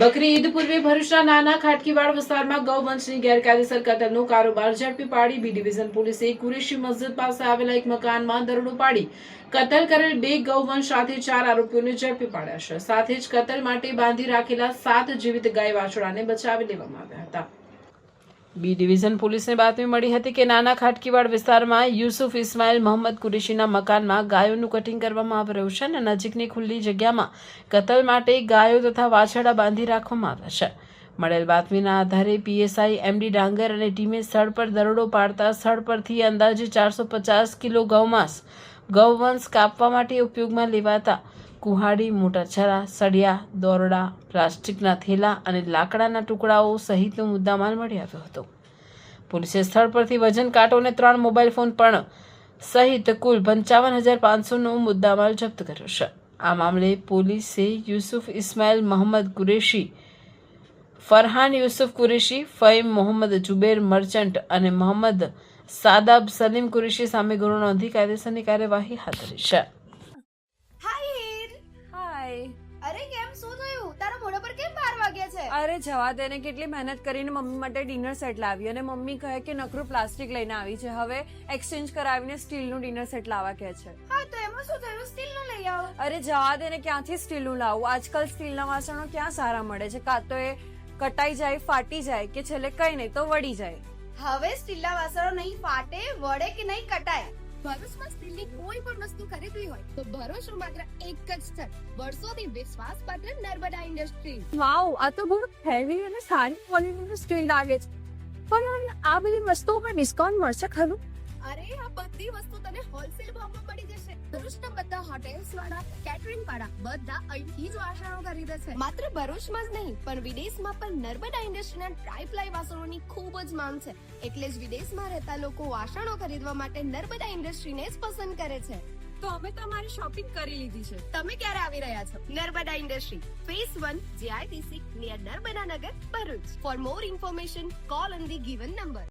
બકરી ઈદ પૂર્વે ભરૂચના નાના ખાટકીવાડ વિસ્તારમાં ગૌવંશની ગેરકાયદેસર કતલનો કારોબાર ઝડપી પાડી બી ડિવિઝન પોલીસે કુરેશી મસ્જિદ પાસે આવેલા એક મકાનમાં દરોડો પાડી કતલ કરેલ 2 ગૌવંશ સાથે 4 આરોપીઓને ઝડપી પાડ્યા છે. સાથે જ કતલ માટે બાંધી રાખેલા 7 જીવિત ગાય વાછડાને બચાવી લેવામાં આવ્યા હતા. બી ડિવિઝન પોલીસને બાતમી મળી હતી કે નાના ખાટકીવાડ વિસ્તારમાં યુસુફ ઇસ્માઇલ મોહમ્મદ કુરેશીના મકાનમાં ગાયોનું કટિંગ કરવામાં આવી રહ્યું છે અને નજીકની ખુલ્લી જગ્યામાં કતલ માટે ગાયો તથા વાછરડા બાંધી રાખવામાં આવ્યા છે. મળેલ બાતમીના આધારે પીએસઆઈ એમડી ડાંગર અને ટીમે સ્થળ પર દરોડો પાડતા સ્થળ પરથી અંદાજે 450 કિલો ગૌવંશ કાપવા માટે ઉપયોગમાં લેવાતા કુહાડી, મોટા છરા, સળિયા, દોરડા, પ્લાસ્ટિકના થેલા અને લાકડાના ટુકડાઓ સહિતનો મુદ્દામાલ મળી આવ્યો હતો. પોલીસે સ્થળ પરથી વજન કાંટો અને 3 મોબાઈલ ફોન પણ સહિત કુલ 55,500નો મુદ્દામાલ જપ્ત કર્યો છે. આ મામલે પોલીસે યુસુફ ઇસ્માઇલ મોહમ્મદ કુરેશી, ફરહાન યુસુફ કુરેશી, ફહીમ મોહમ્મદ જુબેર મર્ચન્ટ અને મોહમ્મદ સાદાબ સલીમ કુરેશી સામે ગુનો નોંધી કાયદેસરની કાર્યવાહી હાથ ધરી છે. અરે કેમ શું થયું? તારા મોઢા પર કેમ 12 વાગ્યા છે? અરે જવા દે ને, કેટલી મહેનત કરીને મમ્મી માટે ડિનર સેટ લાવી અને મમ્મી કહે કે નકરું પ્લાસ્ટિક લઈને આવી છે, હવે એક્સચેન્જ કરાવીને સ્ટીલનું ડિનર સેટ લાવવા કહે છે. હા તો એમાં શું થયું? સ્ટીલનું લઈ આવો. અરે જવા દે ને, ક્યાંથી સ્ટીલનું લાવું? આજકાલ સ્ટીલના વાસણો ક્યાં સારા મળે છે? કાં તો એ કટાઈ જાય, ફાટી જાય કે છેલ્લે કઈ નહીં તો વળી જાય. હવે સ્ટીલના વાસણો નહીં ફાટે, વળે કે નહીં કટાય. ભરૂચમાં સ્ટીલની કોઈ પણ વસ્તુ ખરીદવી હોય તો ભરૂચનું માત્ર એક જ સ્થળ, વર્ષોથી વિશ્વાસપાત્ર નર્મદા ઇન્ડસ્ટ્રી. વાવ, આ તો બહુ હેવી અને સારી ક્વોલિટીનું સ્ટીલ લાગે છે. પણ આ બધી વસ્તુઓ પર ડિસ્કાઉન્ટ મળશે ખરું? અરે આ બધી વસ્તુ તને હોલસેલ ભાવમાં મળી જશે. ભરૂચના બધા હોટેલ્સ વાળા, કેટરિંગ વાળા બધા અહીંથી જ વાસણો ખરીદે છે. માત્ર ભરૂચમાં જ નહીં પણ વિદેશમાં પણ નર્મદા ઇન્ડસ્ટ્રીના ટ્રાય-પ્લાય વાસણોની ખૂબ જ માંગ છે. એટલે જ વિદેશમાં રહેતા લોકો વાસણો ખરીદવા માટે નર્મદા ઇન્ડસ્ટ્રીને જ પસંદ કરે છે. તો અમે તમારી શોપિંગ કરી લીધી છે. તમે ક્યારે આવી રહ્યા છો? Narmada industry, phase 1, JITC, near Narmada Nagar, Bharuch. For more information, call on the given number.